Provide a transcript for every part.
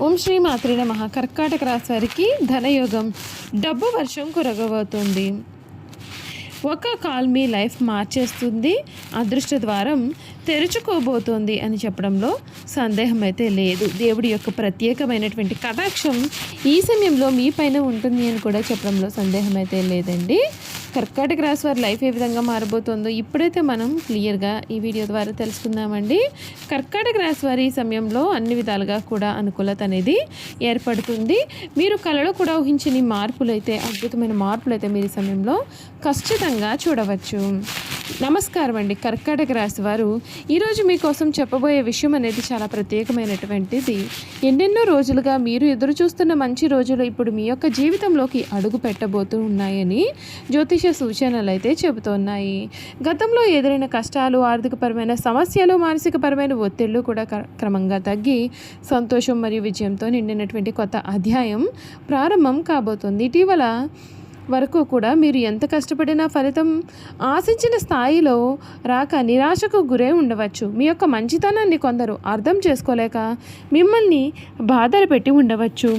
ఓం శ్రీ మాత్రే నమః. కర్కాటక రాశి వారికి ధనయోగం, డబ్బు వర్షం కురగబోతుంది. ఒక కాల్ మీ లైఫ్ మార్చేస్తుంది, అదృష్ట ద్వారం తెరుచుకోబోతోంది అని చెప్పడంలో సందేహం అయితే లేదు. దేవుడి యొక్క ప్రత్యేకమైనటువంటి కటాక్షం ఈ సమయంలో మీ పైన ఉంటుంది అని కూడా చెప్పడంలో సందేహం అయితే లేదండి. కర్కాటక రాశి వారి లైఫ్ ఏ విధంగా మారబోతుందో ఇప్పుడైతే మనం క్లియర్గా ఈ వీడియో ద్వారా తెలుసుకుందామండి. కర్కాటక రాశి వారి ఈ సమయంలో అన్ని విధాలుగా కూడా అనుకూలత అనేది ఏర్పడుతుంది. మీరు కళలో కూడా ఊహించని మార్పులైతే, అద్భుతమైన మార్పులైతే మీరు ఈ సమయంలో ఖచ్చితంగా చూడవచ్చు. నమస్కారం అండి. కర్కాటక రాశి వారు ఈరోజు మీకోసం చెప్పబోయే విషయం అనేది చాలా ప్రత్యేకమైనటువంటిది. ఎన్నెన్నో రోజులుగా మీరు ఎదురు చూస్తున్న మంచి రోజులు ఇప్పుడు మీ యొక్క జీవితంలోకి అడుగు పెట్టబోతూ ఉన్నాయని జ్యోతిష సూచనలు అయితే చెబుతున్నాయి. గతంలో ఎదురైన కష్టాలు, ఆర్థికపరమైన సమస్యలు, మానసికపరమైన ఒత్తిళ్లు కూడా క్రమంగా తగ్గి సంతోషం మరియు విజయంతో నిండినటువంటి కొత్త అధ్యాయం ప్రారంభం కాబోతుంది. ఇటీవల వరకు కూడా మీరు ఎంత కష్టపడినా ఫలితం ఆశించిన స్థాయిలో రాక నిరాశకు గురై ఉండవచ్చు. మీ యొక్క మంచితనాన్ని కొందరు అర్థం చేసుకోలేక మిమ్మల్ని బాధలు పెట్టి ఉండవచ్చు.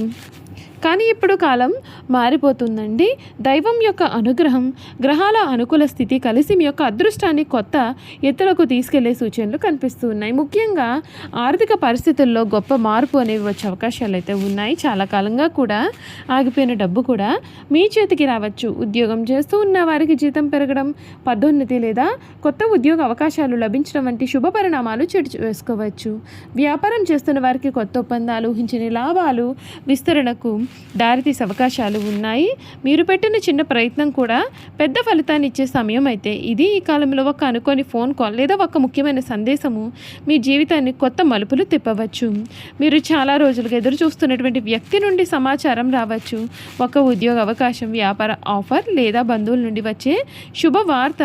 కానీ ఇప్పుడు కాలం మారిపోతుందండి. దైవం యొక్క అనుగ్రహం, గ్రహాల అనుకూల స్థితి కలిసి మీ యొక్క అదృష్టాన్ని కొత్త ఎత్తులకు తీసుకెళ్లే సూచనలు కనిపిస్తూ ఉన్నాయి. ముఖ్యంగా ఆర్థిక పరిస్థితుల్లో గొప్ప మార్పు అనేవి వచ్చే అవకాశాలు అయితే ఉన్నాయి. చాలా కాలంగా కూడా ఆగిపోయిన డబ్బు కూడా మీ చేతికి రావచ్చు. ఉద్యోగం చేస్తూ ఉన్న వారికి జీతం పెరగడం, పదోన్నతి లేదా కొత్త ఉద్యోగ అవకాశాలు లభించడం వంటి శుభ పరిణామాలు చోటు చేసుకోవచ్చు. వ్యాపారం చేస్తున్న వారికి కొత్త ఒప్పందాలు, ఊహించని లాభాలు, విస్తరణకు దారితీసే అవకాశాలు ఉన్నాయి. మీరు పెట్టిన చిన్న ప్రయత్నం కూడా పెద్ద ఫలితాన్ని ఇచ్చే సమయం అయితే ఇది. ఈ కాలంలో ఒక అనుకోని ఫోన్ కాల్ లేదా ఒక ముఖ్యమైన సందేశము మీ జీవితాన్ని కొత్త మలుపులు తిప్పవచ్చు. మీరు చాలా రోజులుగా ఎదురు చూస్తున్నటువంటి వ్యక్తి నుండి సమాచారం రావచ్చు. ఒక ఉద్యోగ అవకాశం, వ్యాపార ఆఫర్ లేదా బంధువుల నుండి వచ్చే శుభవార్త,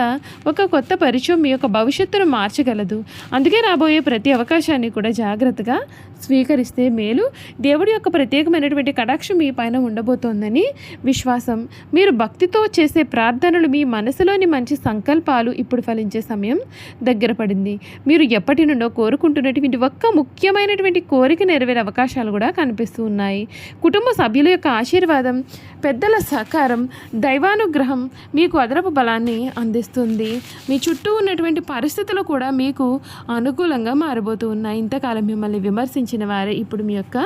ఒక కొత్త పరిచయం మీ యొక్క భవిష్యత్తును మార్చగలదు. అందుకే రాబోయే ప్రతి అవకాశాన్ని కూడా జాగ్రత్తగా స్వీకరిస్తే మేలు. దేవుడి యొక్క ప్రత్యేకమైనటువంటి కటాక్షం మీ పైన ఉండబోతోందని విశ్వాసం. మీరు భక్తితో చేసే ప్రార్థనలు, మీ మనసులోని మంచి సంకల్పాలు ఇప్పుడు ఫలించే సమయం దగ్గర పడింది. మీరు ఎప్పటి నుండో కోరుకుంటున్నటువంటి ఒక్క ముఖ్యమైనటువంటి కోరిక నెరవేరే అవకాశాలు కూడా కనిపిస్తూ ఉన్నాయి. కుటుంబ సభ్యుల యొక్క ఆశీర్వాదం, పెద్దల సహకారం, దైవానుగ్రహం మీకు అదనపు బలాన్ని అందిస్తుంది. మీ చుట్టూ ఉన్నటువంటి పరిస్థితులు కూడా మీకు అనుకూలంగా మారబోతూ ఉన్నాయి. ఇంతకాలం మిమ్మల్ని విమర్శించిన వారే ఇప్పుడు మీ యొక్క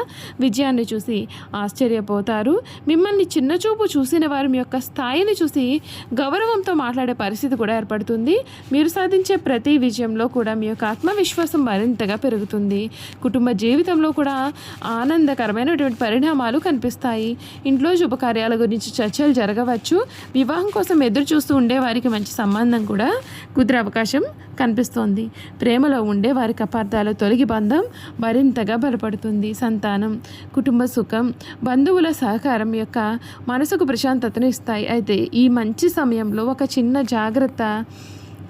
విజయాన్ని చూసి ఆశ్చర్యపోతారు. మిమ్మల్ని చిన్నచూపు చూసిన వారు మీ యొక్క స్థాయిని చూసి గౌరవంతో మాట్లాడే పరిస్థితి కూడా ఏర్పడుతుంది. మీరు సాధించే ప్రతి విజయంలో కూడా మీ యొక్క ఆత్మవిశ్వాసం మరింతగా పెరుగుతుంది. కుటుంబ జీవితంలో కూడా ఆనందకరమైనటువంటి పరిణామాలు కనిపిస్తాయి. ఇంట్లో శుభకార్యాల గురించి చర్చలు జరగవచ్చు. వివాహం కోసం ఎదురు చూస్తూ ఉండే వారికి మంచి సంబంధం కూడా కుదిరే అవకాశం కనిపిస్తోంది. ప్రేమలో ఉండే వారికి అపార్థాలు తొలగి బంధం మరింతగా బలపడుతుంది. సంతానం, కుటుంబ సుఖం, బంధువుల సహకారం యొక్క మనసుకు ప్రశాంతతను ఇస్తాయి. అయితే ఈ మంచి సమయంలో ఒక చిన్న జాగ్రత్త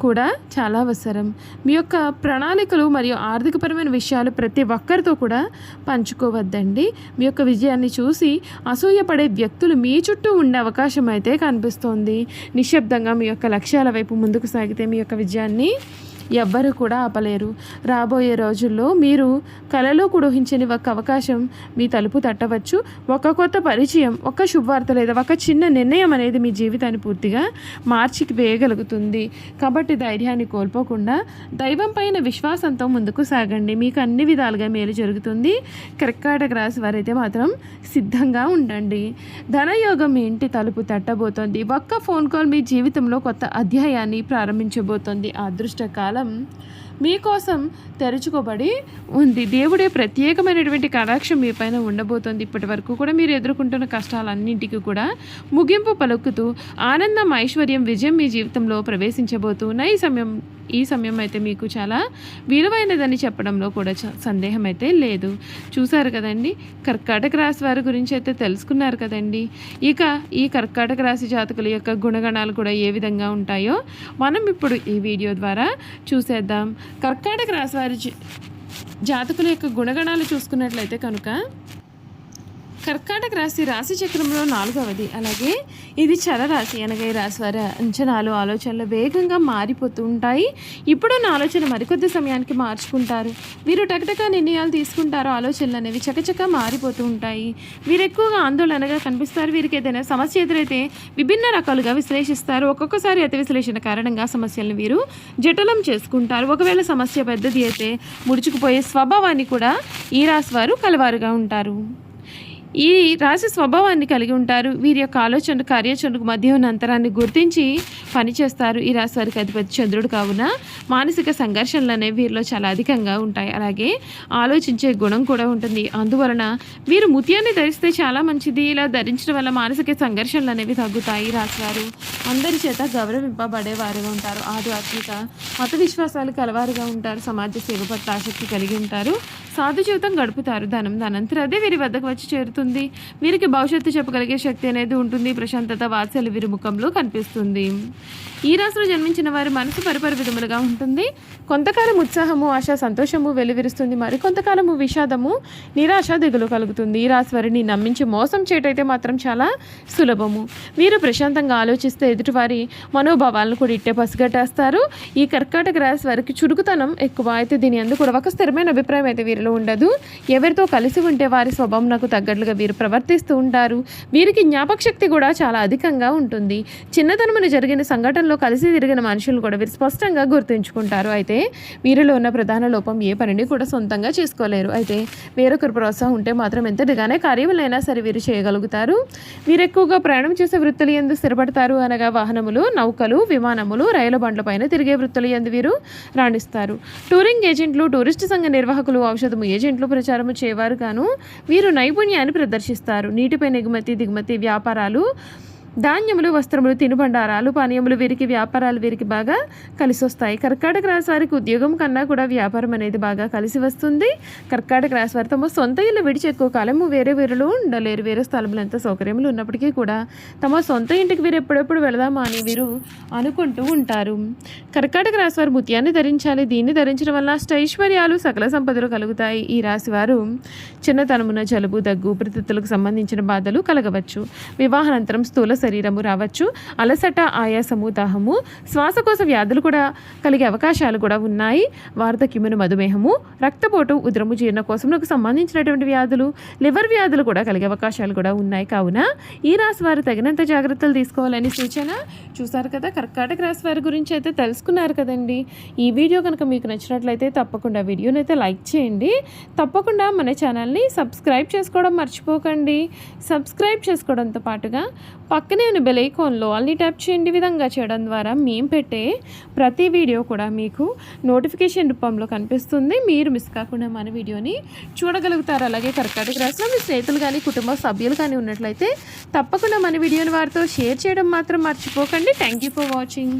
కూడా చాలా అవసరం. మీ యొక్క ప్రణాళికలు మరియు ఆర్థికపరమైన విషయాలు ప్రతి ఒక్కరితో కూడా పంచుకోవద్దండి. మీ యొక్క విజయాన్ని చూసి అసూయపడే వ్యక్తులు మీ చుట్టూ ఉండే అవకాశం అయితే కనిపిస్తోంది. నిశ్శబ్దంగా మీ యొక్క లక్ష్యాల వైపు ముందుకు సాగితే మీ యొక్క విజయాన్ని ఎవ్వరు కూడా ఆపలేరు. రాబోయే రోజుల్లో మీరు కలలో కూడా ఊహించని ఒక అవకాశం మీ తలుపు తట్టవచ్చు. ఒక కొత్త పరిచయం, ఒక శుభవార్త లేదా ఒక చిన్న నిర్ణయం అనేది మీ జీవితాన్ని పూర్తిగా మార్చి వేయగలుగుతుంది. కాబట్టి ధైర్యాన్ని కోల్పోకుండా దైవం పైన విశ్వాసంతో ముందుకు సాగండి. మీకు అన్ని విధాలుగా మేలు జరుగుతుంది. కర్కాటక రాశి వారైతే మాత్రం సిద్ధంగా ఉండండి. ధనయోగం మీ ఇంటి తలుపు తట్టబోతోంది. ఒక్క ఫోన్ కాల్ మీ జీవితంలో కొత్త అధ్యాయాన్ని ప్రారంభించబోతోంది. అదృష్ట కాలం మీకోసం తెరుచుకోబడి ఉంది. దేవుడే ప్రత్యేకమైనటువంటి కటాక్షం మీ పైన ఉండబోతోంది. ఇప్పటి వరకు కూడా మీరు ఎదుర్కొంటున్న కష్టాలన్నింటికి కూడా ముగింపు పలుకుతూ ఆనందం, ఐశ్వర్యం, విజయం మీ జీవితంలో ప్రవేశించబోతున్నాయి. ఈ సమయం అయితే మీకు చాలా విలువైనదని చెప్పడంలో కూడా సందేహం అయితే లేదు. చూసారు కదండి, కర్కాటక రాశి వారి గురించి అయితే తెలుసుకున్నారు కదండి. ఇక ఈ కర్కాటక రాశి జాతకుల యొక్క గుణగణాలు కూడా ఏ విధంగా ఉంటాయో మనం ఇప్పుడు ఈ వీడియో ద్వారా చూసేద్దాం. కర్కాటక రాశి వారి జాతకుల యొక్క గుణగణాలు చూసుకున్నట్లయితే కనుక కర్కాటక రాశి రాశి చక్రంలో 4వది. అలాగే ఇది చరరాశి అనగా ఈ రాశి వారి అంచనాలు ఆలోచనలు వేగంగా మారిపోతూ ఉంటాయి. ఇప్పుడున్న ఆలోచన మరికొద్ది సమయానికి మార్చుకుంటారు. వీరు టకటక నిర్ణయాలు తీసుకుంటారు. ఆలోచనలు అనేవి చకచక మారిపోతూ ఉంటాయి. వీరు ఎక్కువగా ఆందోళనగా కనిపిస్తారు. వీరికి ఏదైనా సమస్య ఎదురైతే విభిన్న రకాలుగా విశ్లేషిస్తారు. ఒక్కొక్కసారి అతి విశ్లేషణ కారణంగా సమస్యలను వీరు జటిలం చేసుకుంటారు. ఒకవేళ సమస్య పెద్దది అయితే ముడుచుకుపోయే స్వభావాన్ని కూడా ఈ రాశి వారు కలవారుగా ఉంటారు. ఈ రాశి స్వభావాన్ని కలిగి ఉంటారు. వీరి యొక్క ఆలోచన కార్యాచరణకు మధ్య ఉన్న అంతరాన్ని గుర్తించి పనిచేస్తారు. ఈ రాశి వారికి అధిపతి చంద్రుడు కావున మానసిక సంఘర్షణలు అనేవి వీరిలో చాలా అధికంగా ఉంటాయి. అలాగే ఆలోచించే గుణం కూడా ఉంటుంది. అందువలన వీరు ముత్యాన్ని ధరిస్తే చాలా మంచిది. ఇలా ధరించడం వల్ల మానసిక సంఘర్షణలు అనేవి తగ్గుతాయి. రాశివారు అందరి చేత గౌరవింపబడేవారుగా ఉంటారు. ఆధ్యాత్మిక మత విశ్వాసాలు కలవారుగా ఉంటారు. సమాజ సేవ పట్ల ఆసక్తి కలిగి ఉంటారు. సాధు జీవితం గడుపుతారు. ధనంతరం అదే వీరి వద్దకు వచ్చి చేరుతుంది. వీరికి భవిష్యత్తు చెప్పగలిగే శక్తి అనేది ఉంటుంది. ప్రశాంతత వాత్సల్య వీరి ముఖంలో కనిపిస్తుంది. ఈ రాశిలో జన్మించిన వారి మనసు పరిపరి విధములుగా ఉంటుంది. కొంతకాలం ఉత్సాహము ఆశ సంతోషము వెలువరిస్తుంది. మరి కొంతకాలము విషాదము నిరాశ దిగులు కలుగుతుంది. ఈ రాశి వారిని నమ్మించి మోసం చేయటైతే మాత్రం చాలా సులభము. వీరు ప్రశాంతంగా ఆలోచిస్తే ఎదుటివారి మనోభావాలను కూడా ఇట్టే పసిగట్టేస్తారు. ఈ కర్కాటక రాశి వారికి చురుకుతనం ఎక్కువ. అయితే దీని అందుకు కూడా ఒక స్థిరమైన అభిప్రాయం అయితే వీరిలో ఉండదు. ఎవరితో కలిసి ఉంటే వారి స్వభావం నాకు తగ్గట్లుగా వీరు ప్రవర్తిస్తూ ఉంటారు. వీరికి జ్ఞాపక శక్తి కూడా చాలా అధికంగా ఉంటుంది. చిన్నతనమున జరిగిన సంఘటనలో కలిసి తిరిగిన మనుషులు కూడా వీరు స్పష్టంగా గుర్తుంచుకుంటారు. అయితే వీరిలో ఉన్న ప్రధాన లోపం ఏ పనిని కూడా సొంతంగా చేసుకోలేరు. అయితే వేరొకరు ప్రోత్సాహం ఉంటే మాత్రం ఎంతటిగానే కార్యములైనా సరే వీరు చేయగలుగుతారు. వీరు ఎక్కువగా ప్రయాణం చేసే వృత్తులు యందు స్థిరపడతారు. అనగా వాహనములు నౌకలు విమానములు రైలు బండ్లపైన తిరిగే వృత్తులు యందు వీరు రాణిస్తారు. టూరింగ్ ఏజెంట్లు టూరిస్టు సంఘ నిర్వాహకులు ఔషధము ఏజెంట్లు ప్రచారము చేయవారు గాను వీరు నైపుణ్యాన్ని ప్రదర్శిస్తారు. నీటిపై ఎగుమతి దిగుమతి వ్యాపారాలు ధాన్యములు వస్త్రములు తినుబండారాలు పానీయములు వీరికి వ్యాపారాలు వీరికి బాగా కలిసి వస్తాయి. కర్కాటక రాశి వారికి ఉద్యోగం కన్నా కూడా వ్యాపారం అనేది బాగా కలిసి వస్తుంది. కర్కాటక రాశి వారు తమ సొంత ఇల్లు విడిచి ఎక్కువ కాలము వేరే వీరులు ఉండలేరు. వేరే స్థలములు ఎంత సౌకర్యములు ఉన్నప్పటికీ కూడా తమ సొంత ఇంటికి వీరు ఎప్పుడెప్పుడు వెళదామా అని వీరు అనుకుంటూ ఉంటారు. కర్కాటక రాశి వారు ముత్యాన్ని ధరించాలి. దీన్ని ధరించడం వల్ల అష్టైశ్వర్యాలు సకల సంపదలు కలుగుతాయి. ఈ రాశి వారు చిన్నతనమున జలుబు దగ్గు ఊపిరితిత్తులకు సంబంధించిన బాధలు కలగవచ్చు. వివాహానంతరం స్థూల శరీరము రావచ్చు. అలసట ఆయాసము దాహము శ్వాసకోశ వ్యాధులు కూడా కలిగే అవకాశాలు కూడా ఉన్నాయి. వార్ధక్యమును మధుమేహము రక్తపోటు ఉదరము జీర్ణకోశములకు సంబంధించినటువంటి వ్యాధులు లివర్ వ్యాధులు కూడా కలిగే అవకాశాలు కూడా ఉన్నాయి. కావున ఈ రాశి వారు తగినంత జాగ్రత్తలు తీసుకోవాలని సూచన. చూసారు కదా, కర్కాటక రాశి వారి గురించి అయితే తెలుసుకున్నారు కదండి. ఈ వీడియో కనుక మీకు నచ్చినట్లయితే తప్పకుండా వీడియోని అయితే లైక్ చేయండి. తప్పకుండా మన ఛానల్ని సబ్స్క్రైబ్ చేసుకోవడం మర్చిపోకండి. సబ్స్క్రైబ్ చేసుకోవడంతో పాటుగా పక్కనే ఉన్న బెల్ ఐకాన్లో ఆల్ని ట్యాప్ చేయండి. విధంగా చేయడం ద్వారా మేము పెట్టే ప్రతి వీడియో కూడా మీకు నోటిఫికేషన్ రూపంలో కనిపిస్తుంది. మీరు మిస్ కాకుండా మన వీడియోని చూడగలుగుతారు. అలాగే కర్కాటక రాశిలో మీ స్నేహితులు కానీ కుటుంబ సభ్యులు కానీ ఉన్నట్లయితే తప్పకుండా మన వీడియోని వారితో షేర్ చేయడం మాత్రం మర్చిపోకండి. Thank you for watching.